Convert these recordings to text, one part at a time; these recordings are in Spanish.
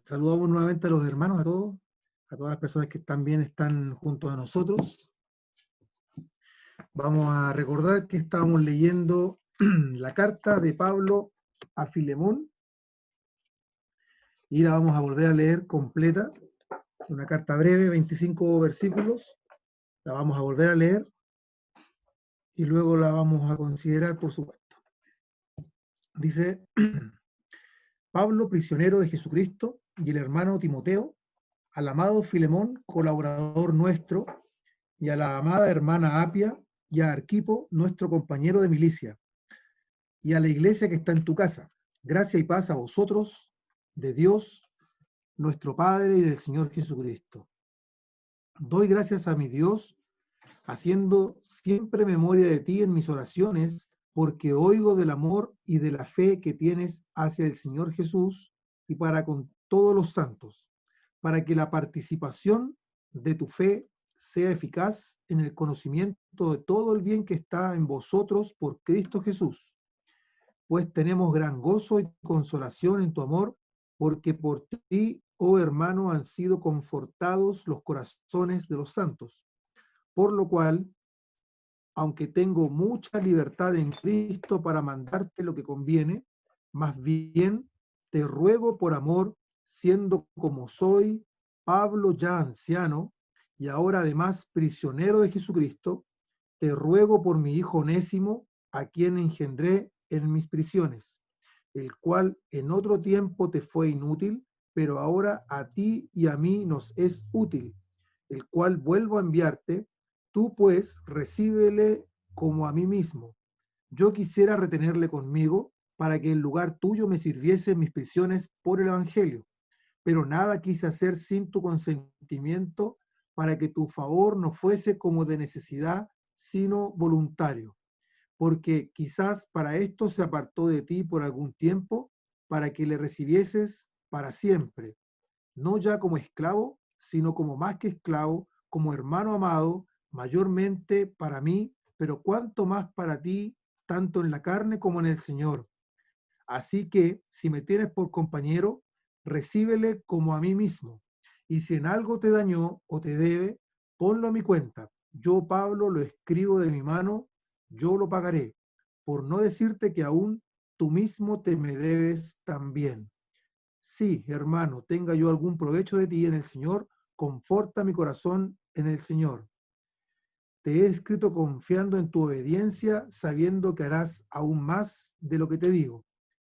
Saludamos nuevamente a los hermanos, a todas las personas que también están junto a nosotros. Vamos a recordar que estábamos leyendo la carta de Pablo a Filemón y la vamos a volver a leer completa. Una carta breve, 25 versículos. La vamos a volver a leer y luego la vamos a considerar, por supuesto. Dice: Pablo, prisionero de Jesucristo, y el hermano Timoteo, al amado Filemón, colaborador nuestro, y a la amada hermana Apia, y a Arquipo, nuestro compañero de milicia, y a la iglesia que está en tu casa. Gracia y paz a vosotros, de Dios, nuestro Padre, y del Señor Jesucristo. Doy gracias a mi Dios, haciendo siempre memoria de ti en mis oraciones, porque oigo del amor y de la fe que tienes hacia el Señor Jesús y para con todos los santos, para que la participación de tu fe sea eficaz en el conocimiento de todo el bien que está en vosotros por Cristo Jesús. Pues tenemos gran gozo y consolación en tu amor, porque por ti, oh hermano, han sido confortados los corazones de los santos. Por lo cual, aunque tengo mucha libertad en Cristo para mandarte lo que conviene, más bien te ruego por amor, siendo como soy, Pablo ya anciano, y ahora además prisionero de Jesucristo, te ruego por mi hijo Onésimo, a quien engendré en mis prisiones, el cual en otro tiempo te fue inútil, pero ahora a ti y a mí nos es útil, el cual vuelvo a enviarte. Tú pues recíbele como a mí mismo. Yo quisiera retenerle conmigo para que en lugar tuyo me sirviese en mis prisiones por el Evangelio, pero nada quise hacer sin tu consentimiento, para que tu favor no fuese como de necesidad, sino voluntario, porque quizás para esto se apartó de ti por algún tiempo, para que le recibieses para siempre, no ya como esclavo, sino como más que esclavo, como hermano amado, mayormente para mí, pero cuanto más para ti, tanto en la carne como en el Señor. Así que, si me tienes por compañero, recíbele como a mí mismo. Y si en algo te dañó o te debe, ponlo a mi cuenta. Yo, Pablo, lo escribo de mi mano, yo lo pagaré, por no decirte que aún tú mismo te me debes también. Sí, hermano, tenga yo algún provecho de ti en el Señor, conforta mi corazón en el Señor. Te he escrito confiando en tu obediencia, sabiendo que harás aún más de lo que te digo.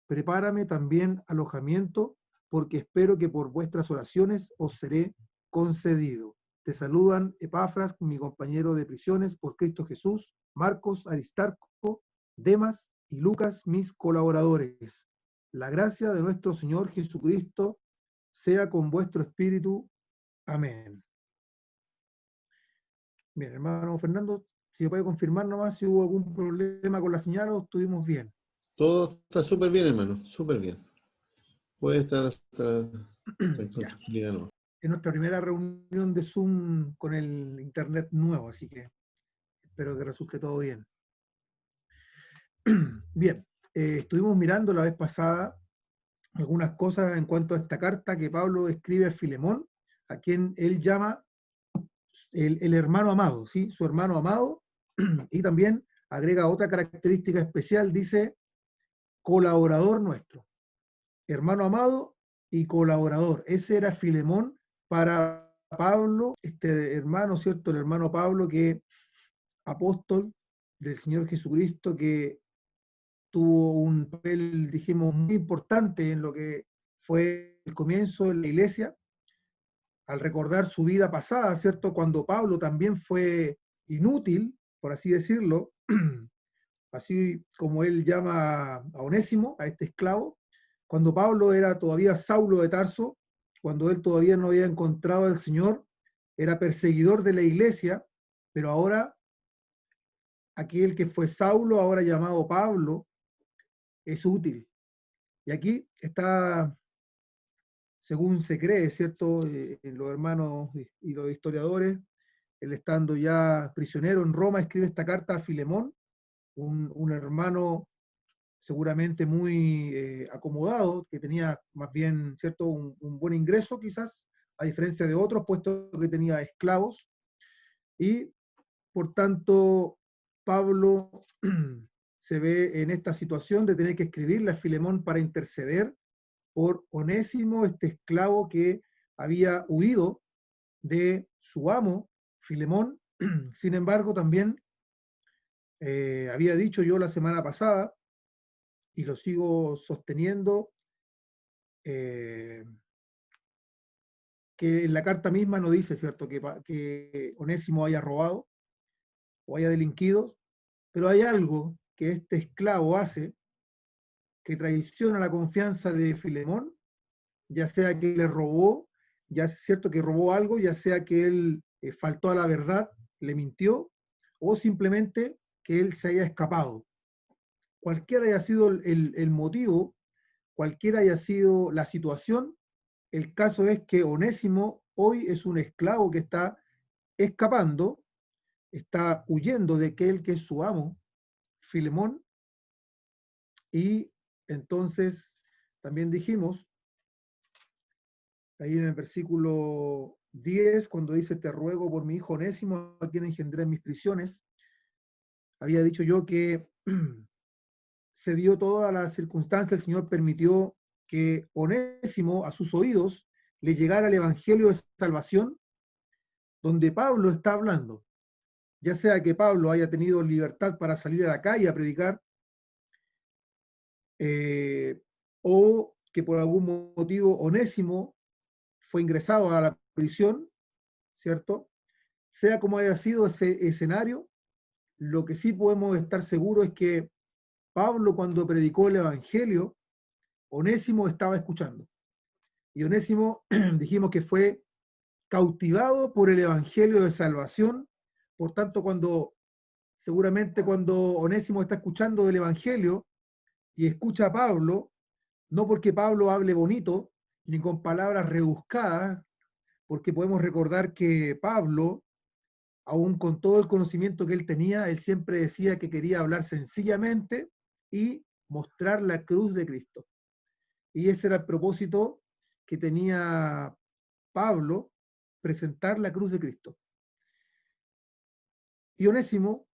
Prepárame también alojamiento, porque espero que por vuestras oraciones os seré concedido. Te saludan Epafras, mi compañero de prisiones por Cristo Jesús, Marcos, Aristarco, Demas y Lucas, mis colaboradores. La gracia de nuestro Señor Jesucristo sea con vuestro espíritu. Amén. Bien, hermano Fernando, si me puede confirmar nomás si hubo algún problema con la señal o estuvimos bien. Todo está súper bien, hermano, súper bien. Puede estar hasta Ya. tranquilidad, ¿no? Es nuestra primera reunión de Zoom con el internet nuevo, así que espero que resulte todo bien. Bien, estuvimos mirando la vez pasada algunas cosas en cuanto a esta carta que Pablo escribe a Filemón, a quien él llama el hermano amado, ¿sí? Su hermano amado, y también agrega otra característica especial, dice colaborador nuestro, hermano amado y colaborador. Ese era Filemón para Pablo, este hermano, ¿cierto? El hermano Pablo, que apóstol del Señor Jesucristo, que tuvo un papel, dijimos, muy importante en lo que fue el comienzo de la iglesia, al recordar su vida pasada, ¿cierto? Cuando Pablo también fue inútil, por así decirlo, así como él llama a Onésimo, a este esclavo, cuando Pablo era todavía Saulo de Tarso, cuando él todavía no había encontrado al Señor, era perseguidor de la iglesia, pero ahora aquel que fue Saulo, ahora llamado Pablo, es útil. Y aquí está, según se cree, ¿cierto? Los hermanos y los historiadores, él estando ya prisionero en Roma, escribe esta carta a Filemón, un hermano seguramente muy acomodado, que tenía más bien, ¿cierto?, un buen ingreso quizás, a diferencia de otros, puesto que tenía esclavos, y por tanto Pablo se ve en esta situación de tener que escribirle a Filemón para interceder por Onésimo, este esclavo que había huido de su amo, Filemón. Sin embargo, también había dicho yo la semana pasada, y lo sigo sosteniendo, eh, que en la carta misma no dice, ¿cierto?, que Onésimo haya robado o haya delinquido, pero hay algo que este esclavo hace que traiciona la confianza de Filemón, ya sea que le robó, ya es cierto que robó algo, ya sea que él faltó a la verdad, le mintió, o simplemente que él se haya escapado. Cualquiera haya sido el motivo, cualquiera haya sido la situación, el caso es que Onésimo hoy es un esclavo que está escapando, está huyendo de aquel que es su amo, Filemón, y entonces también dijimos, ahí en el versículo 10, cuando dice, te ruego por mi hijo Onésimo, a quien engendré en mis prisiones, había dicho yo que se dio toda la circunstancia, el Señor permitió que Onésimo a sus oídos le llegara el Evangelio de salvación, donde Pablo está hablando, ya sea que Pablo haya tenido libertad para salir a la calle a predicar, o que por algún motivo Onésimo fue ingresado a la prisión, ¿cierto? Sea como haya sido ese escenario, lo que sí podemos estar seguros es que Pablo, cuando predicó el Evangelio, Onésimo estaba escuchando. Y Onésimo dijimos que fue cautivado por el Evangelio de salvación. Por tanto, seguramente cuando Onésimo está escuchando del Evangelio y escucha a Pablo, no porque Pablo hable bonito, ni con palabras rebuscadas, porque podemos recordar que Pablo, aún con todo el conocimiento que él tenía, él siempre decía que quería hablar sencillamente y mostrar la cruz de Cristo. Y ese era el propósito que tenía Pablo, presentar la cruz de Cristo. Y Onésimo,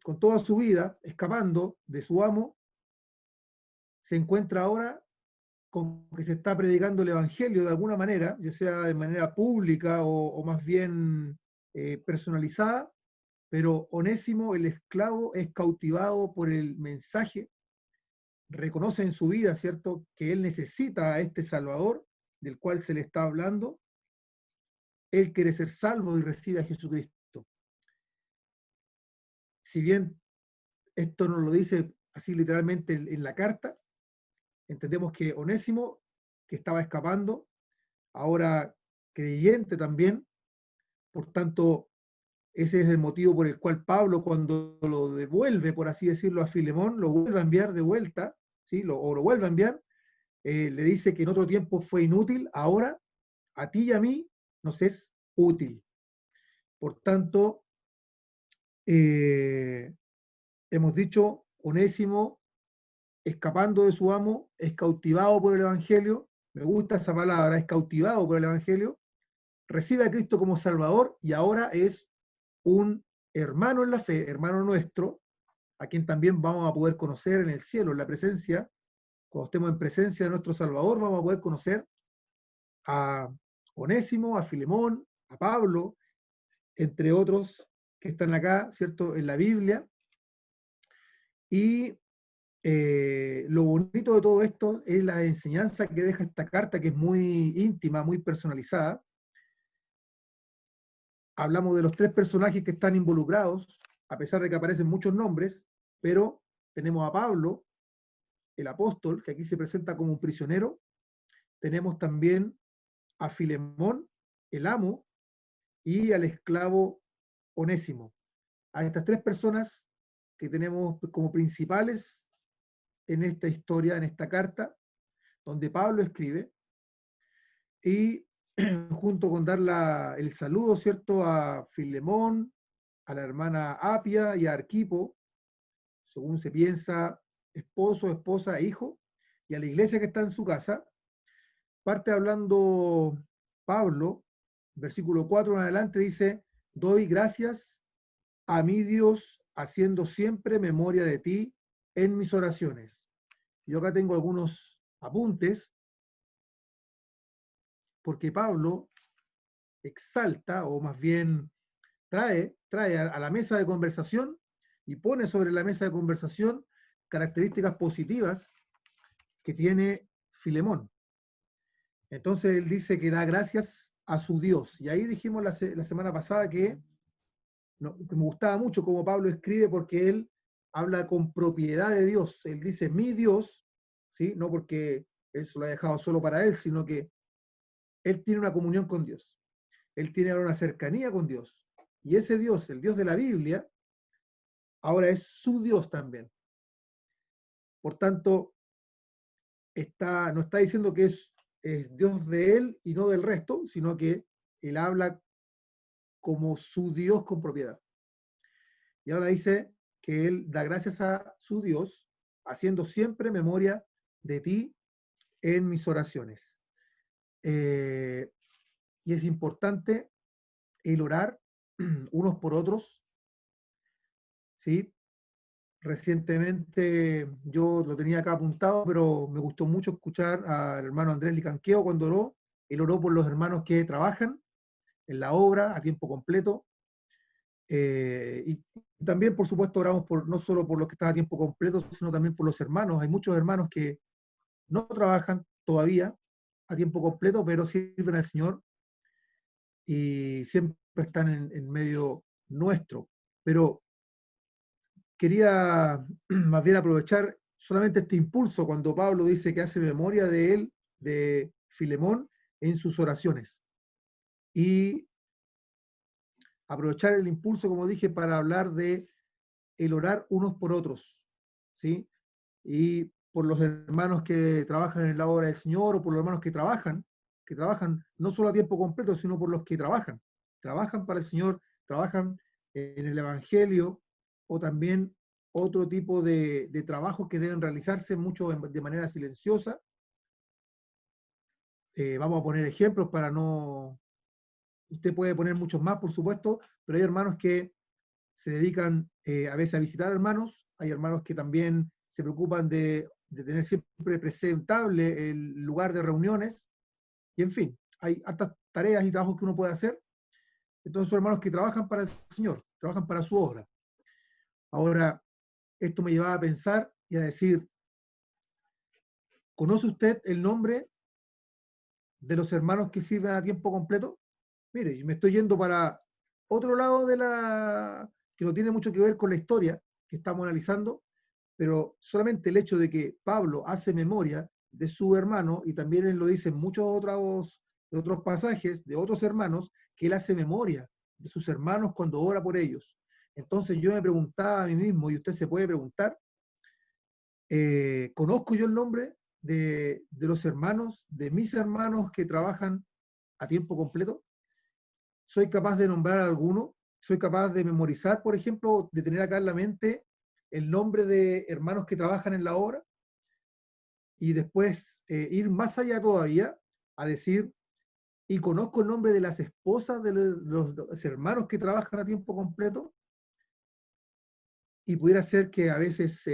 con toda su vida, escapando de su amo, se encuentra ahora con que se está predicando el Evangelio de alguna manera, ya sea de manera pública o más bien personalizada, pero Onésimo, el esclavo, es cautivado por el mensaje, reconoce en su vida, ¿cierto?, que él necesita a este Salvador del cual se le está hablando, él quiere ser salvo y recibe a Jesucristo. Si bien esto nos lo dice así literalmente en la carta, entendemos que Onésimo, que estaba escapando, ahora creyente también, por tanto, ese es el motivo por el cual Pablo, cuando lo devuelve, por así decirlo, a Filemón, lo vuelve a enviar de vuelta, ¿sí? O lo vuelve a enviar, le dice que en otro tiempo fue inútil, ahora a ti y a mí nos es útil. Por tanto, hemos dicho, Onésimo, escapando de su amo, es cautivado por el Evangelio, me gusta esa palabra, es cautivado por el Evangelio, recibe a Cristo como Salvador y ahora es un hermano en la fe, hermano nuestro, a quien también vamos a poder conocer en el cielo, en la presencia, cuando estemos en presencia de nuestro Salvador, vamos a poder conocer a Onésimo, a Filemón, a Pablo, entre otros que están acá, ¿cierto?, en la Biblia. Y lo bonito de todo esto es la enseñanza que deja esta carta, que es muy íntima, muy personalizada. Hablamos de los tres personajes que están involucrados, a pesar de que aparecen muchos nombres, pero tenemos a Pablo, el apóstol, que aquí se presenta como un prisionero. Tenemos también a Filemón, el amo, y al esclavo Onésimo. A estas tres personas que tenemos como principales en esta historia, en esta carta, donde Pablo escribe, y junto con dar el saludo, ¿cierto?, a Filemón, a la hermana Apia y a Arquipo, según se piensa, esposo, esposa, hijo, y a la iglesia que está en su casa. Parte hablando Pablo, versículo 4 en adelante, dice, doy gracias a mi Dios haciendo siempre memoria de ti en mis oraciones. Yo acá tengo algunos apuntes, porque Pablo exalta, o más bien trae a la mesa de conversación y pone sobre la mesa de conversación características positivas que tiene Filemón. Entonces él dice que da gracias a su Dios. Y ahí dijimos la semana pasada que me gustaba mucho cómo Pablo escribe, porque él habla con propiedad de Dios. Él dice mi Dios, ¿sí? No porque él se lo ha dejado solo para él, sino que él tiene una comunión con Dios. Él tiene ahora una cercanía con Dios. Y ese Dios, el Dios de la Biblia, ahora es su Dios también. Por tanto, no está diciendo que es Dios de él y no del resto, sino que él habla como su Dios con propiedad. Y ahora dice que él da gracias a su Dios, haciendo siempre memoria de ti en mis oraciones. Y es importante el orar unos por otros, ¿sí? Recientemente yo lo tenía acá apuntado, pero me gustó mucho escuchar al hermano Andrés Licanqueo cuando oró. Él oró por los hermanos que trabajan en la obra a tiempo completo. Y también, por supuesto, oramos no solo por los que están a tiempo completo, sino también por los hermanos. Hay muchos hermanos que no trabajan todavía a tiempo completo, pero sirven al Señor y siempre están en medio nuestro. Pero quería más bien aprovechar solamente este impulso cuando Pablo dice que hace memoria de él, de Filemón, en sus oraciones. Y aprovechar el impulso, como dije, para hablar de el orar unos por otros, ¿sí? Y por los hermanos que trabajan en la obra del Señor, o por los hermanos que trabajan no solo a tiempo completo, sino por los que trabajan para el Señor, trabajan en el Evangelio, o también otro tipo de trabajos que deben realizarse, mucho de manera silenciosa. Vamos a poner ejemplos para no... Usted puede poner muchos más, por supuesto, pero hay hermanos que se dedican a veces a visitar hermanos, hay hermanos que también se preocupan de tener siempre presentable el lugar de reuniones, y en fin, hay hartas tareas y trabajos que uno puede hacer. Entonces son hermanos que trabajan para el Señor, trabajan para su obra. Ahora, esto me llevaba a pensar y a decir, ¿conoce usted el nombre de los hermanos que sirven a tiempo completo? Mire, me estoy yendo para otro lado que no tiene mucho que ver con la historia que estamos analizando, pero solamente el hecho de que Pablo hace memoria de su hermano, y también él lo dice en muchos otros pasajes de otros hermanos, que él hace memoria de sus hermanos cuando ora por ellos. Entonces yo me preguntaba a mí mismo, y usted se puede preguntar, ¿conozco yo el nombre de los hermanos, de mis hermanos que trabajan a tiempo completo? ¿Soy capaz de nombrar a alguno? ¿Soy capaz de memorizar, por ejemplo, de tener acá en la mente el nombre de hermanos que trabajan en la obra? Y después ir más allá todavía a decir, y conozco el nombre de las esposas de los hermanos que trabajan a tiempo completo, y pudiera ser que a veces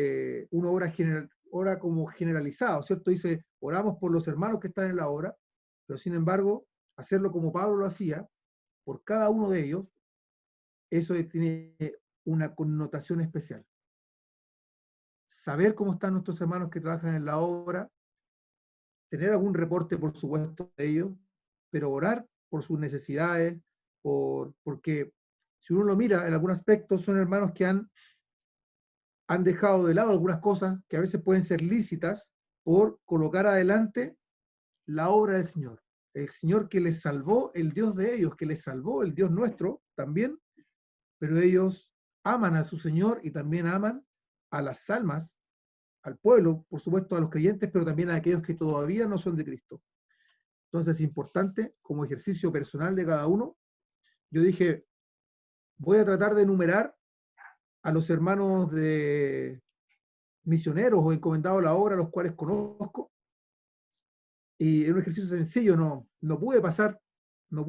uno ora como generalizado, ¿cierto? Dice, oramos por los hermanos que están en la obra, pero sin embargo, hacerlo como Pablo lo hacía, por cada uno de ellos, eso tiene una connotación especial. Saber cómo están nuestros hermanos que trabajan en la obra, tener algún reporte, por supuesto, de ellos, pero orar por sus necesidades, porque si uno lo mira en algún aspecto, son hermanos que han dejado de lado algunas cosas que a veces pueden ser lícitas por colocar adelante la obra del Señor. El Señor que les salvó, el Dios de ellos que les salvó, el Dios nuestro también, pero ellos aman a su Señor y también aman a las almas, al pueblo, por supuesto a los creyentes, pero también a aquellos que todavía no son de Cristo. Entonces es importante, como ejercicio personal de cada uno, yo dije, voy a tratar de enumerar a los hermanos de misioneros o encomendados a la obra, los cuales conozco, y en un ejercicio sencillo no pude pasar los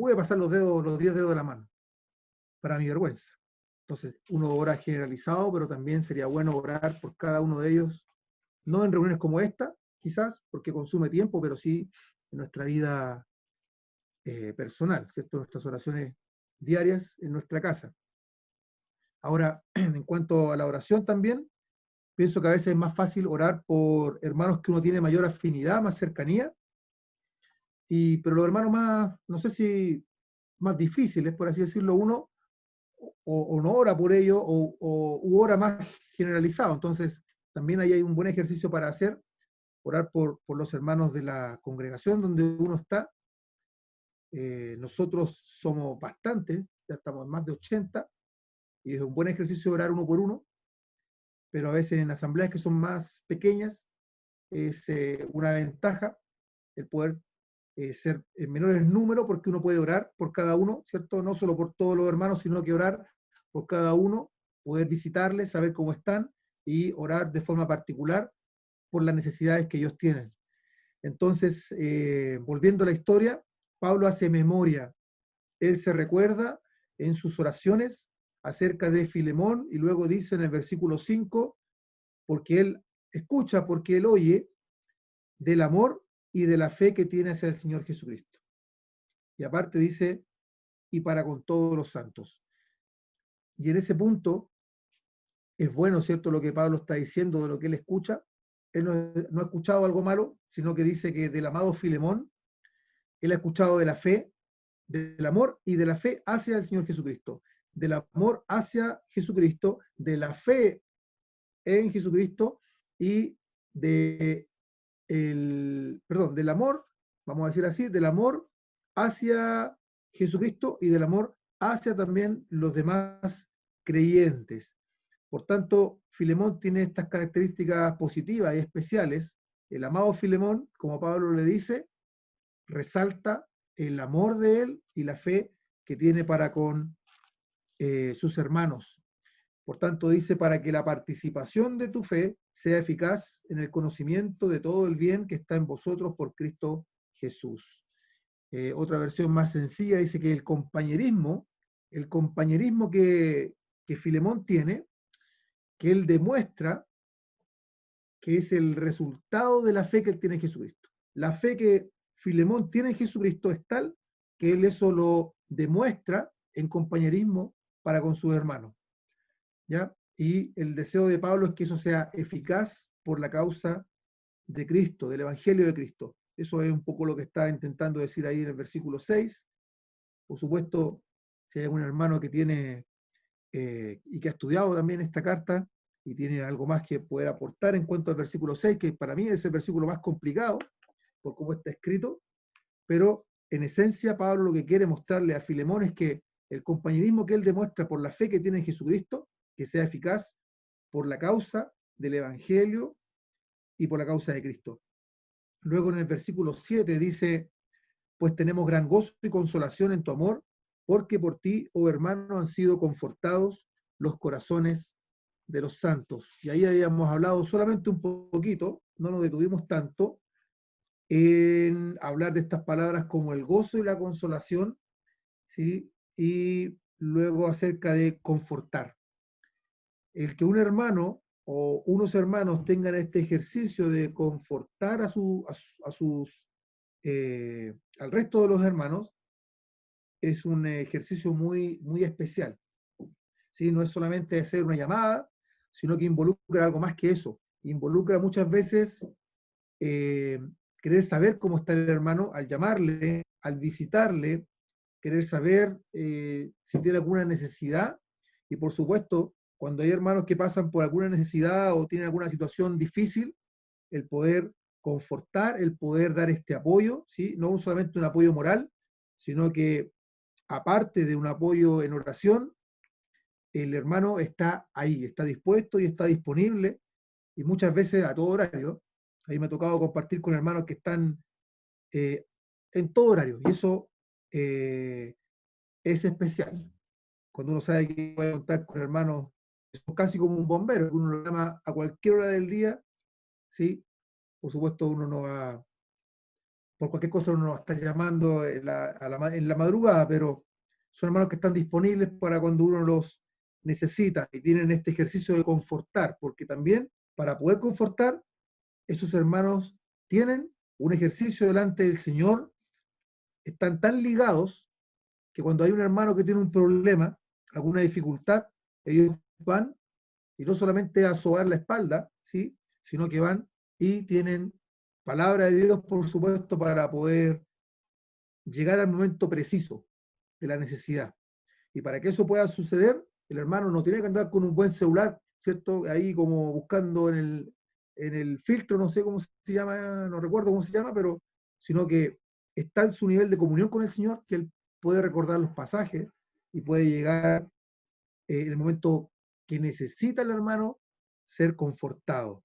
10 dedos de la mano, para mi vergüenza. Entonces, uno ora generalizado, pero también sería bueno orar por cada uno de ellos, no en reuniones como esta, quizás, porque consume tiempo, pero sí en nuestra vida personal, ¿cierto? Nuestras oraciones diarias en nuestra casa. Ahora, en cuanto a la oración también, pienso que a veces es más fácil orar por hermanos que uno tiene mayor afinidad, más cercanía, pero los hermanos más, no sé si más difíciles, por así decirlo, uno o no ora por ello u ora más generalizado. Entonces, también ahí hay un buen ejercicio para hacer, orar por los hermanos de la congregación donde uno está. Nosotros somos bastantes, ya estamos en más de 80, y es un buen ejercicio orar uno por uno, pero a veces en asambleas que son más pequeñas es una ventaja el poder ser en menores número, porque uno puede orar por cada uno, ¿cierto? No solo por todos los hermanos, sino que orar por cada uno, poder visitarles, saber cómo están y orar de forma particular por las necesidades que ellos tienen. Entonces, volviendo a la historia, Pablo hace memoria, él se recuerda en sus oraciones acerca de Filemón y luego dice en el versículo 5, porque él escucha, porque él oye del amor y de la fe que tiene hacia el Señor Jesucristo. Y aparte dice, y para con todos los santos. Y en ese punto es bueno, ¿cierto?, lo que Pablo está diciendo de lo que él escucha. Él no ha escuchado algo malo, sino que dice que del amado Filemón, él ha escuchado de la fe, del amor y de la fe hacia el Señor Jesucristo. Del amor hacia Jesucristo, de la fe en Jesucristo y del amor, vamos a decir así, del amor hacia Jesucristo y del amor hacia también los demás creyentes. Por tanto, Filemón tiene estas características positivas y especiales. El amado Filemón, como Pablo le dice, resalta el amor de él y la fe que tiene para con sus hermanos. Por tanto, dice, para que la participación de tu fe sea eficaz en el conocimiento de todo el bien que está en vosotros por Cristo Jesús. Otra versión más sencilla dice que el compañerismo que Filemón tiene, que él demuestra que es el resultado de la fe que él tiene en Jesucristo. La fe que Filemón tiene en Jesucristo es tal que él eso lo demuestra en compañerismo para con sus hermanos. ¿Ya? Y el deseo de Pablo es que eso sea eficaz por la causa de Cristo, del Evangelio de Cristo. Eso es un poco lo que está intentando decir ahí en el versículo 6. Por supuesto, si hay algún hermano que tiene y que ha estudiado también esta carta y tiene algo más que poder aportar en cuanto al versículo 6, que para mí es el versículo más complicado por cómo está escrito, pero en esencia Pablo lo que quiere mostrarle a Filemón es que el compañerismo que él demuestra por la fe que tiene en Jesucristo, que sea eficaz por la causa del Evangelio y por la causa de Cristo. Luego en el versículo 7 dice, pues tenemos gran gozo y consolación en tu amor, porque por ti, oh hermano, han sido confortados los corazones de los santos. Y ahí habíamos hablado solamente un poquito, no nos detuvimos tanto en hablar de estas palabras como el gozo y la consolación, ¿sí? Y luego acerca de confortar. El que un hermano o unos hermanos tengan este ejercicio de confortar al resto de los hermanos es un ejercicio muy, muy especial. ¿Sí? No es solamente hacer una llamada, sino que involucra algo más que eso. Involucra muchas veces querer saber cómo está el hermano al llamarle, al visitarle, querer saber si tiene alguna necesidad. Y por supuesto, cuando hay hermanos que pasan por alguna necesidad o tienen alguna situación difícil, el poder confortar, el poder dar este apoyo, ¿sí? No solamente un apoyo moral, sino que aparte de un apoyo en oración, el hermano está ahí, está dispuesto y está disponible, y muchas veces a todo horario. Ahí me ha tocado compartir con hermanos que están en todo horario, y eso es especial. Cuando uno sabe que puede contar con hermanos que casi como un bombero, que uno lo llama a cualquier hora del día, ¿sí? Por supuesto, uno no va, por cualquier cosa uno no va a estar llamando en la madrugada, pero son hermanos que están disponibles para cuando uno los necesita y tienen este ejercicio de confortar, porque también para poder confortar, esos hermanos tienen un ejercicio delante del Señor, están tan ligados que cuando hay un hermano que tiene un problema, alguna dificultad, ellos van y no solamente a sobar la espalda, ¿sí? Sino que van y tienen palabra de Dios, por supuesto, para poder llegar al momento preciso de la necesidad. Y para que eso pueda suceder, el hermano no tiene que andar con un buen celular, ¿cierto? Ahí como buscando en el filtro, no sé cómo se llama, no recuerdo cómo se llama, pero sino que está en su nivel de comunión con el Señor, que él puede recordar los pasajes y puede llegar en el momento que necesita el hermano ser confortado.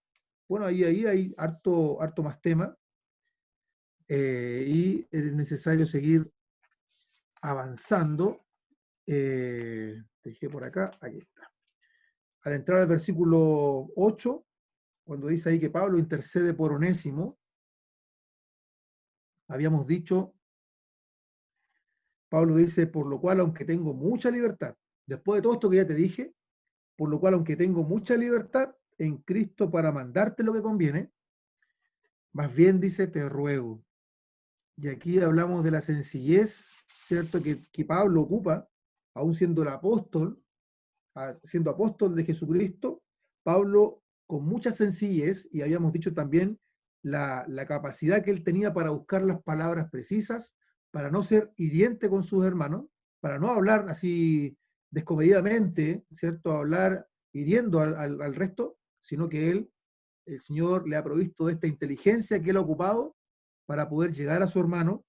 Bueno, ahí hay harto más tema y es necesario seguir avanzando. Dejé por acá, aquí está. Al entrar al versículo 8, cuando dice ahí que Pablo intercede por Onésimo, habíamos dicho, Pablo dice, por lo cual, aunque tengo mucha libertad, después de todo esto que ya te dije, por lo cual, aunque tengo mucha libertad en Cristo para mandarte lo que conviene, más bien dice, te ruego. Y aquí hablamos de la sencillez, ¿cierto? Que Pablo ocupa, aún siendo el apóstol, siendo apóstol de Jesucristo, Pablo con mucha sencillez, y habíamos dicho también la capacidad que él tenía para buscar las palabras precisas, para no ser hiriente con sus hermanos, para no hablar así descomedidamente, ¿cierto? Hablar hiriendo al resto, sino que él, el Señor le ha provisto de esta inteligencia que él ha ocupado para poder llegar a su hermano,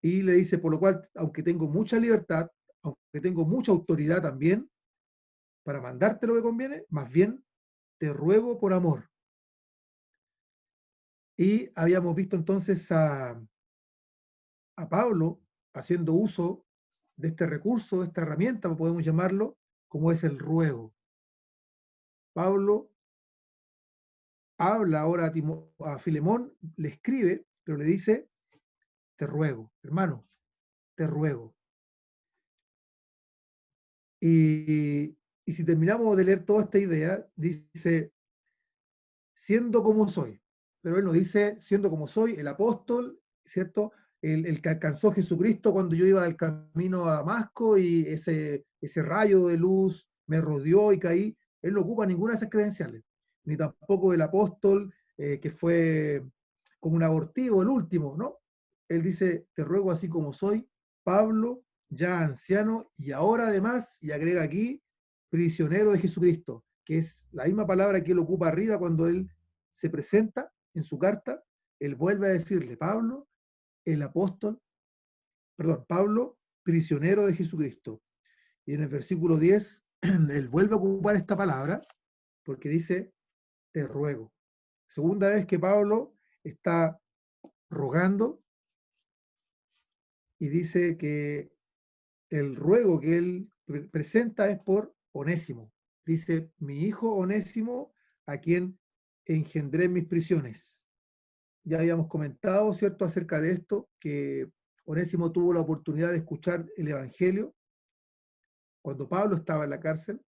y le dice, por lo cual, aunque tengo mucha libertad, aunque tengo mucha autoridad también, para mandarte lo que conviene, más bien te ruego por amor. Y habíamos visto entonces a Pablo haciendo uso de este recurso, de esta herramienta, podemos llamarlo, como es el ruego. Pablo habla ahora a Filemón, le escribe, pero le dice, te ruego, hermano, te ruego. Y si terminamos de leer toda esta idea, dice, siendo como soy. Pero él nos dice, siendo como soy, el apóstol, ¿cierto? El que alcanzó Jesucristo cuando yo iba del camino a Damasco y ese rayo de luz me rodeó y caí. Él no ocupa ninguna de esas credenciales, ni tampoco el apóstol que fue como un abortivo, el último, ¿no? Él dice, te ruego así como soy, Pablo, ya anciano, y ahora además, y agrega aquí, prisionero de Jesucristo, que es la misma palabra que él ocupa arriba cuando él se presenta en su carta. Él vuelve a decirle, Pablo, el apóstol, perdón, Pablo, prisionero de Jesucristo. Y en el versículo 10, él vuelve a ocupar esta palabra porque dice, te ruego. Segunda vez que Pablo está rogando y dice que el ruego que él presenta es por Onésimo. Dice, mi hijo Onésimo, a quien engendré en mis prisiones. Ya habíamos comentado, ¿cierto?, acerca de esto, que Onésimo tuvo la oportunidad de escuchar el Evangelio cuando Pablo estaba en la cárcel.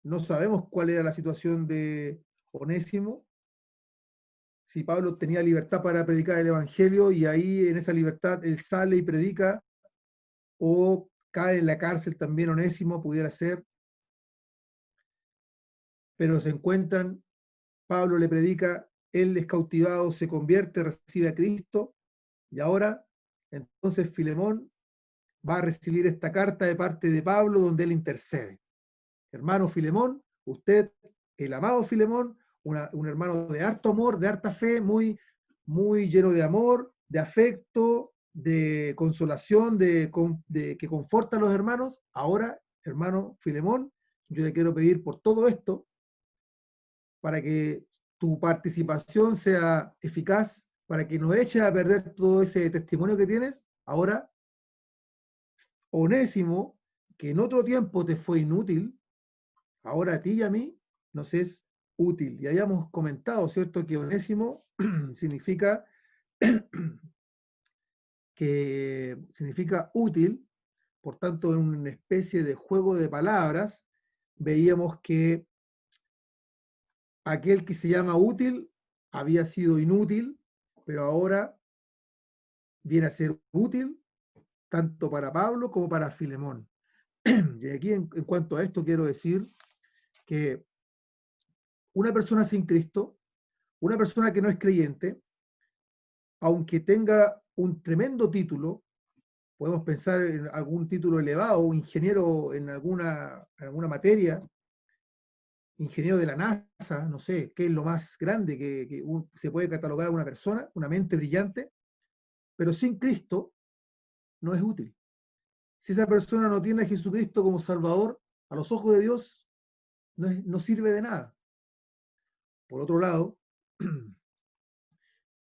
No sabemos cuál era la situación de Onésimo, si Pablo tenía libertad para predicar el Evangelio y ahí en esa libertad él sale y predica, o cae en la cárcel también Onésimo, pudiera ser, pero se encuentran, Pablo le predica, él es cautivado, se convierte, recibe a Cristo, y ahora entonces Filemón va a recibir esta carta de parte de Pablo donde él intercede. Hermano Filemón, usted, el amado Filemón, un hermano de harto amor, de harta fe, muy, muy lleno de amor, de afecto, de consolación, de que conforta a los hermanos. Ahora, hermano Filemón, yo te quiero pedir por todo esto, para que tu participación sea eficaz, para que no eches a perder todo ese testimonio que tienes. Ahora, Onésimo, que en otro tiempo te fue inútil, ahora a ti y a mí nos es útil. Y habíamos comentado, ¿cierto?, que onésimo significa útil. Por tanto, en una especie de juego de palabras, veíamos que aquel que se llama útil había sido inútil, pero ahora viene a ser útil tanto para Pablo como para Filemón. Y aquí, en cuanto a esto, quiero decir que una persona sin Cristo, una persona que no es creyente, aunque tenga un tremendo título, podemos pensar en algún título elevado, un ingeniero en alguna materia, ingeniero de la NASA, no sé, qué es lo más grande que se puede catalogar a una persona, una mente brillante, pero sin Cristo no es útil. Si esa persona no tiene a Jesucristo como Salvador, a los ojos de Dios no sirve de nada. Por otro lado,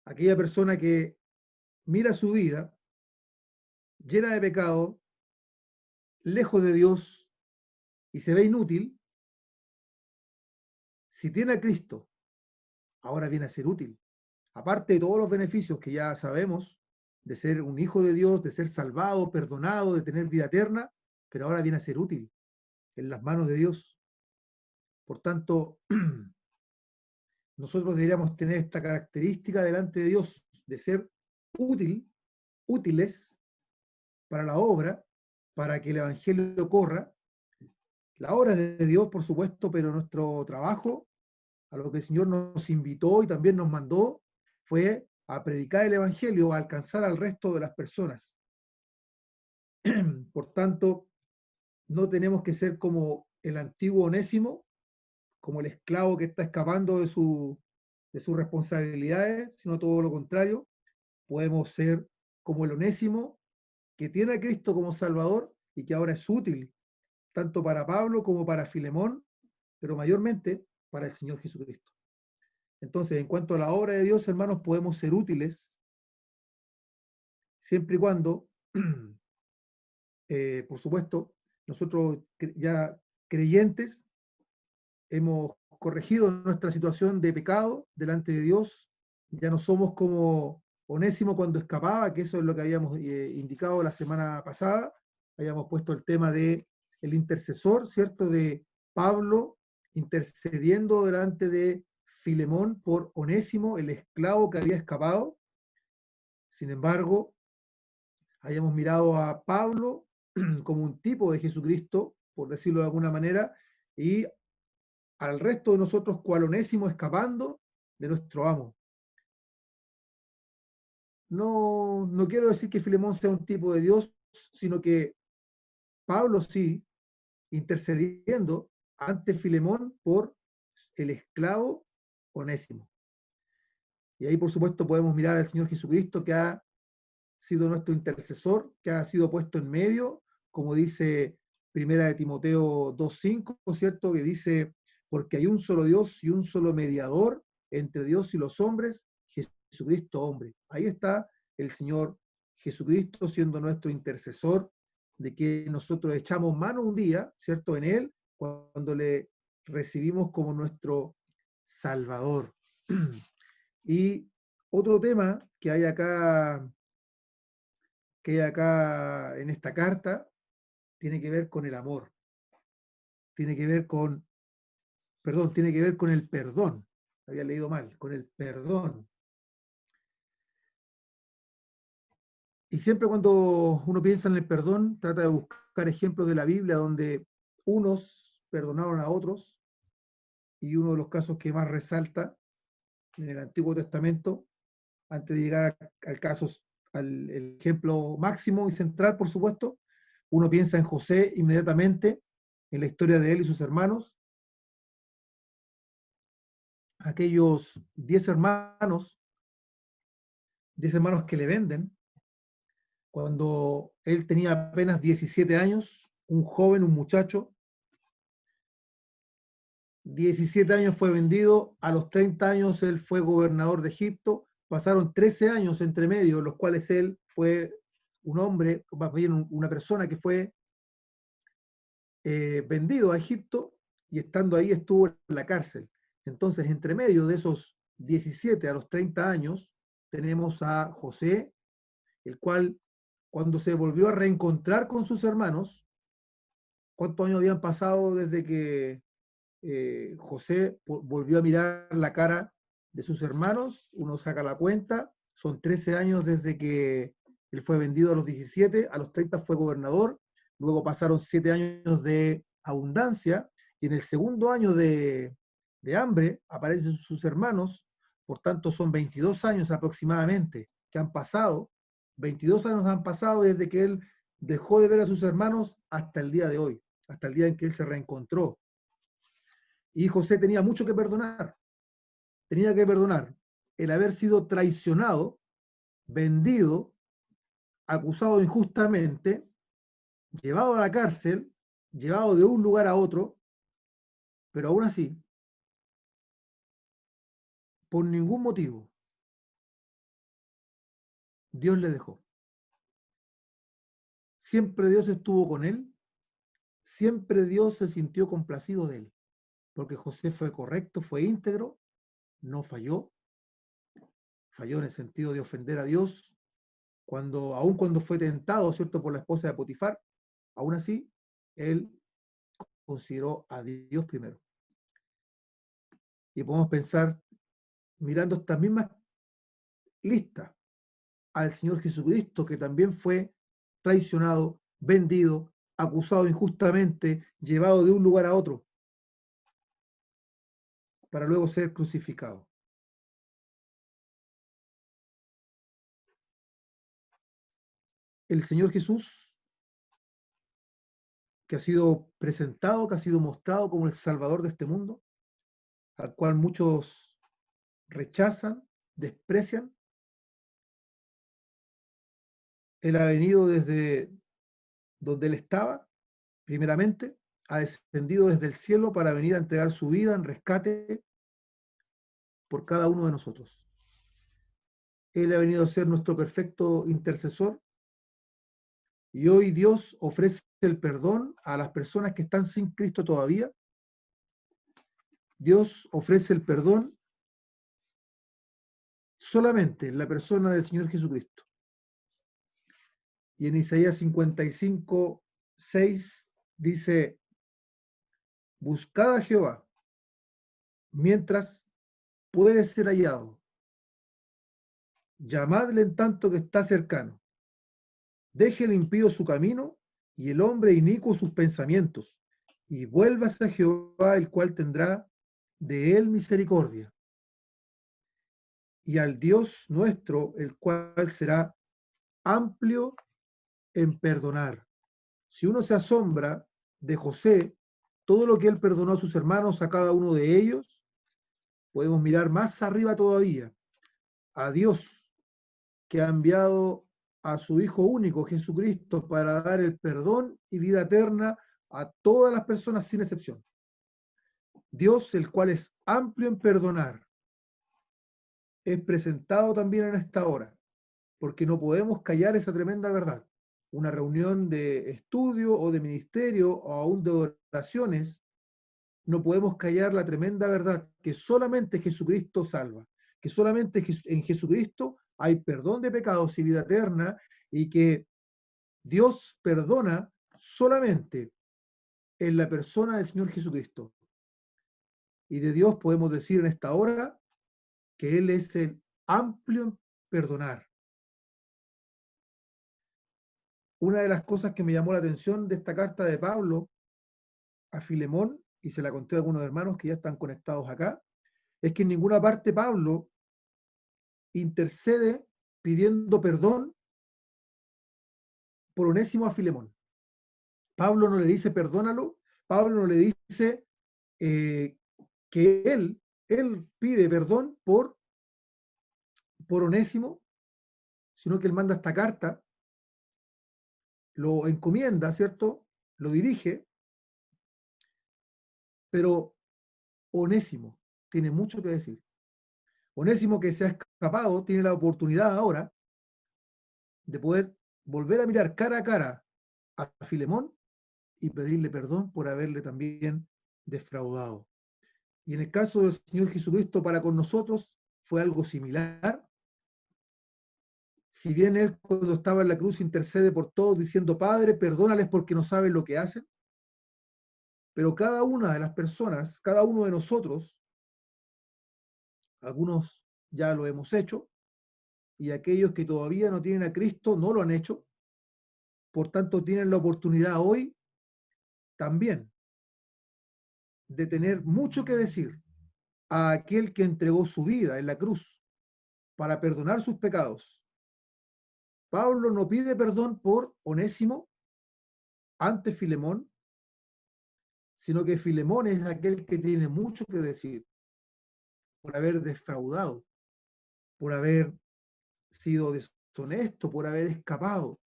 aquella persona que mira su vida llena de pecado, lejos de Dios y se ve inútil, si tiene a Cristo, ahora viene a ser útil. Aparte de todos los beneficios que ya sabemos, de ser un hijo de Dios, de ser salvado, perdonado, de tener vida eterna, pero ahora viene a ser útil en las manos de Dios. Por tanto, nosotros deberíamos tener esta característica delante de Dios, de ser útiles para la obra, para que el Evangelio corra. La obra es de Dios, por supuesto, pero nuestro trabajo, a lo que el Señor nos invitó y también nos mandó, fue a predicar el Evangelio, a alcanzar al resto de las personas. Por tanto, no tenemos que ser como el antiguo Onésimo, como el esclavo que está escapando de sus responsabilidades, sino todo lo contrario. Podemos ser como el Onésimo, que tiene a Cristo como Salvador y que ahora es útil, tanto para Pablo como para Filemón, pero mayormente para el Señor Jesucristo. Entonces, en cuanto a la obra de Dios, hermanos, podemos ser útiles siempre y cuando, por supuesto, nosotros ya creyentes hemos corregido nuestra situación de pecado delante de Dios, ya no somos como Onésimo cuando escapaba, que eso es lo que habíamos indicado la semana pasada, habíamos puesto el tema de el intercesor, ¿cierto?, de Pablo intercediendo delante de Filemón por Onésimo, el esclavo que había escapado. Sin embargo, habíamos mirado a Pablo como un tipo de Jesucristo, por decirlo de alguna manera, y al resto de nosotros cual Onésimo escapando de nuestro amo. No quiero decir que Filemón sea un tipo de Dios, sino que Pablo sí, intercediendo ante Filemón por el esclavo Onésimo. Y ahí, por supuesto, podemos mirar al Señor Jesucristo, que ha sido nuestro intercesor, que ha sido puesto en medio, como dice Primera de Timoteo 2:5, ¿cierto? Que dice, porque hay un solo Dios y un solo mediador entre Dios y los hombres, Jesucristo hombre. Ahí está el Señor Jesucristo siendo nuestro intercesor, de que nosotros echamos mano un día, ¿cierto?, en Él, cuando le recibimos como nuestro Salvador. Y otro tema que hay acá en esta carta tiene que ver con el amor, tiene que ver con, tiene que ver con el perdón. Había leído mal, con el perdón. Y siempre cuando uno piensa en el perdón, trata de buscar ejemplos de la Biblia donde unos perdonaron a otros, y uno de los casos que más resalta en el Antiguo Testamento, antes de llegar al caso, al el ejemplo máximo y central, por supuesto, uno piensa en José inmediatamente, en la historia de él y sus hermanos, aquellos 10 hermanos que le venden, cuando él tenía apenas 17 años, un joven, un muchacho, 17 años fue vendido, a los 30 años él fue gobernador de Egipto, pasaron 13 años entre medio, en los cuales él fue un hombre, más bien una persona que fue vendido a Egipto, y estando ahí estuvo en la cárcel. Entonces, entre medio de esos 17 a los 30 años, tenemos a José, el cual, cuando se volvió a reencontrar con sus hermanos, ¿cuántos años habían pasado desde que José volvió a mirar la cara de sus hermanos? Uno saca la cuenta, son 13 años desde que él fue vendido a los 17, a los 30 fue gobernador, luego pasaron 7 años de abundancia, y en el segundo año de hambre aparecen sus hermanos, por tanto son 22 años aproximadamente que han pasado, 22 años han pasado desde que él dejó de ver a sus hermanos hasta el día de hoy, hasta el día en que él se reencontró. Y José tenía mucho que perdonar. Tenía que perdonar el haber sido traicionado, vendido, acusado injustamente, llevado a la cárcel, llevado de un lugar a otro, pero aún así, por ningún motivo, Dios le dejó. Siempre Dios estuvo con él, siempre Dios se sintió complacido de él, porque José fue correcto, fue íntegro, no falló en el sentido de ofender a Dios, aun cuando fue tentado, ¿cierto?, por la esposa de Potifar, aún así, él consideró a Dios primero. Y podemos pensar, mirando estas mismas listas, al Señor Jesucristo, que también fue traicionado, vendido, acusado injustamente, llevado de un lugar a otro, para luego ser crucificado. El Señor Jesús, que ha sido presentado, que ha sido mostrado como el Salvador de este mundo, al cual muchos rechazan, desprecian, Él ha venido desde donde Él estaba, primeramente, ha descendido desde el cielo para venir a entregar su vida en rescate por cada uno de nosotros. Él ha venido a ser nuestro perfecto intercesor, y hoy Dios ofrece el perdón a las personas que están sin Cristo todavía. Dios ofrece el perdón solamente en la persona del Señor Jesucristo. Y en Isaías 55, 6 dice: buscad a Jehová mientras puede ser hallado, llamadle en tanto que está cercano. Deje el impío su camino y el hombre inicuo sus pensamientos, y vuélvase a Jehová, el cual tendrá de él misericordia, y al Dios nuestro, el cual será amplio en perdonar. Si uno se asombra de José, todo lo que él perdonó a sus hermanos, a cada uno de ellos, podemos mirar más arriba todavía, a Dios, que ha enviado a su Hijo único, Jesucristo, para dar el perdón y vida eterna a todas las personas sin excepción. Dios, el cual es amplio en perdonar, es presentado también en esta hora, porque no podemos callar esa tremenda verdad. Una reunión de estudio o de ministerio o aún de oraciones, no podemos callar la tremenda verdad que solamente Jesucristo salva, que solamente en Jesucristo hay perdón de pecados y vida eterna, y que Dios perdona solamente en la persona del Señor Jesucristo. Y de Dios podemos decir en esta hora que Él es el amplio en perdonar. Una de las cosas que me llamó la atención de esta carta de Pablo a Filemón, y se la conté a algunos hermanos que ya están conectados acá, es que en ninguna parte Pablo intercede pidiendo perdón por Onésimo a Filemón. Pablo no le dice perdónalo, Pablo no le dice que él pide perdón por Onésimo, sino que él manda esta carta, lo encomienda, ¿cierto? Lo dirige, pero Onésimo tiene mucho que decir. Onésimo, que se ha escapado, tiene la oportunidad ahora de poder volver a mirar cara a cara a Filemón y pedirle perdón por haberle también defraudado. Y en el caso del Señor Jesucristo para con nosotros fue algo similar. Si bien Él cuando estaba en la cruz intercede por todos diciendo, Padre, perdónales porque no saben lo que hacen, pero cada una de las personas, cada uno de nosotros, algunos ya lo hemos hecho, y aquellos que todavía no tienen a Cristo no lo han hecho, por tanto tienen la oportunidad hoy también de tener mucho que decir a aquel que entregó su vida en la cruz para perdonar sus pecados. Pablo no pide perdón por Onésimo ante Filemón, sino que Filemón es aquel que tiene mucho que decir por haber defraudado, por haber sido deshonesto, por haber escapado.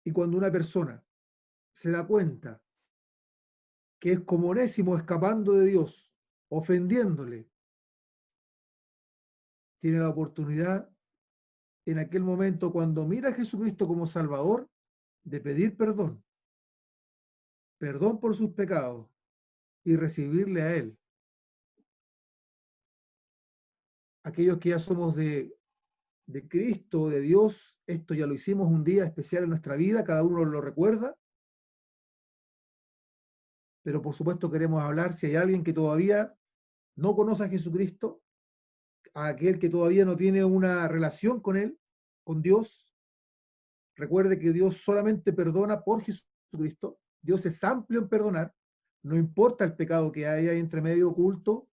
Y cuando una persona se da cuenta que es como Onésimo escapando de Dios, ofendiéndole, tiene la oportunidad en aquel momento, cuando mira a Jesucristo como Salvador, de pedir perdón, perdón por sus pecados y recibirle a Él. Aquellos que ya somos de Cristo, de Dios, esto ya lo hicimos un día especial en nuestra vida, cada uno lo recuerda, pero por supuesto queremos hablar si hay alguien que todavía no conoce a Jesucristo, a aquel que todavía no tiene una relación con Él, con Dios. Recuerde que Dios solamente perdona por Jesucristo. Dios es amplio en perdonar. No importa el pecado que haya entre medio oculto,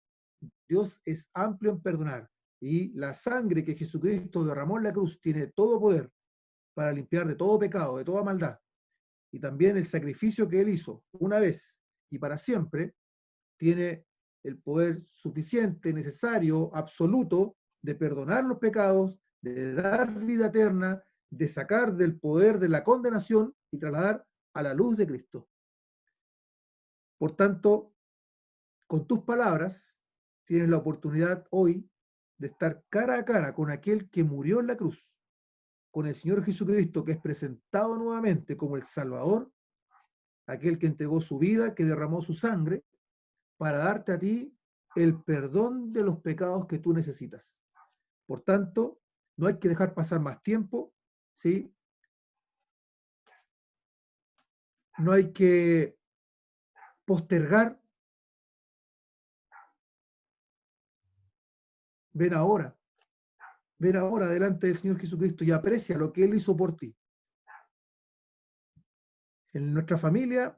Dios es amplio en perdonar. Y la sangre que Jesucristo derramó en la cruz tiene todo poder para limpiar de todo pecado, de toda maldad. Y también el sacrificio que Él hizo una vez y para siempre tiene el poder suficiente, necesario, absoluto, de perdonar los pecados, de dar vida eterna, de sacar del poder de la condenación y trasladar a la luz de Cristo. Por tanto, con tus palabras, tienes la oportunidad hoy de estar cara a cara con aquel que murió en la cruz, con el Señor Jesucristo, que es presentado nuevamente como el Salvador, aquel que entregó su vida, que derramó su sangre, para darte a ti el perdón de los pecados que tú necesitas. Por tanto, no hay que dejar pasar más tiempo, ¿sí? No hay que postergar. Ven ahora delante del Señor Jesucristo y aprecia lo que Él hizo por ti. En nuestra familia,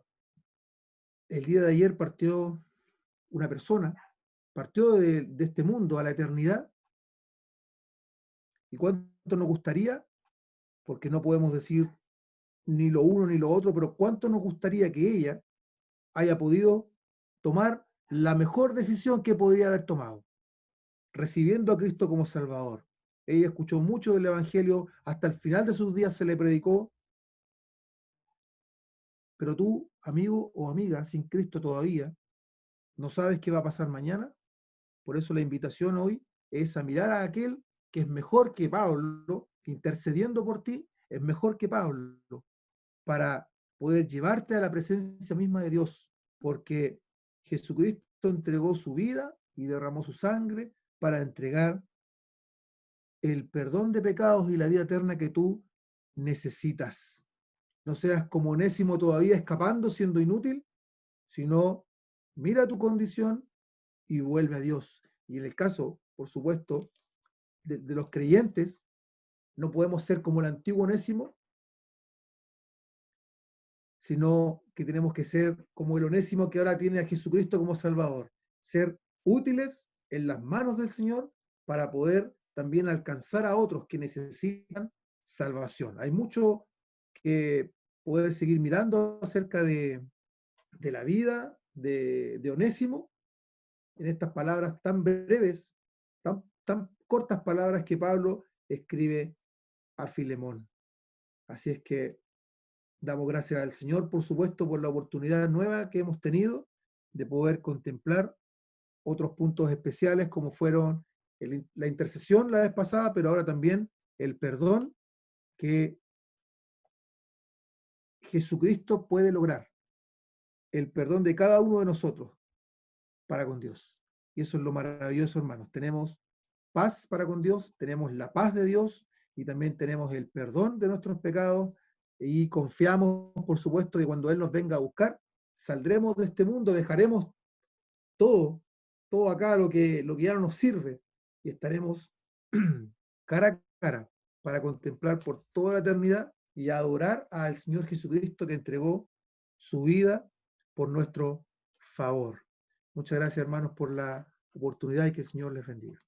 el día de ayer partió una persona, partió de este mundo a la eternidad. ¿Y cuánto nos gustaría? Porque no podemos decir ni lo uno ni lo otro, pero cuánto nos gustaría que ella haya podido tomar la mejor decisión que podría haber tomado, recibiendo a Cristo como Salvador. Ella escuchó mucho del Evangelio, hasta el final de sus días se le predicó, pero tú, amigo o amiga, sin Cristo todavía, no sabes qué va a pasar mañana. Por eso la invitación hoy es a mirar a aquel que es mejor que Pablo, intercediendo por ti, es mejor que Pablo, para poder llevarte a la presencia misma de Dios, porque Jesucristo entregó su vida y derramó su sangre para entregar el perdón de pecados y la vida eterna que tú necesitas. No seas como Onésimo todavía escapando, siendo inútil, sino mira tu condición y vuelve a Dios. Y en el caso, por supuesto, de los creyentes, no podemos ser como el antiguo Onésimo, sino que tenemos que ser como el Onésimo que ahora tiene a Jesucristo como Salvador, ser útiles en las manos del Señor para poder también alcanzar a otros que necesitan salvación. Hay mucho que poder seguir mirando acerca de la vida de Onésimo en estas palabras tan breves, tan cortas palabras que Pablo escribe a Filemón. Así es que damos gracias al Señor, por supuesto, por la oportunidad nueva que hemos tenido de poder contemplar otros puntos especiales como fueron la intercesión la vez pasada, pero ahora también el perdón que Jesucristo puede lograr el perdón de cada uno de nosotros para con Dios. Y eso es lo maravilloso, hermanos. Tenemos paz para con Dios, tenemos la paz de Dios y también tenemos el perdón de nuestros pecados y confiamos, por supuesto, que cuando Él nos venga a buscar, saldremos de este mundo, dejaremos todo, todo acá lo que ya no nos sirve y estaremos cara a cara para contemplar por toda la eternidad y adorar al Señor Jesucristo que entregó su vida por nuestro favor. Muchas gracias, hermanos, por la oportunidad y que el Señor les bendiga.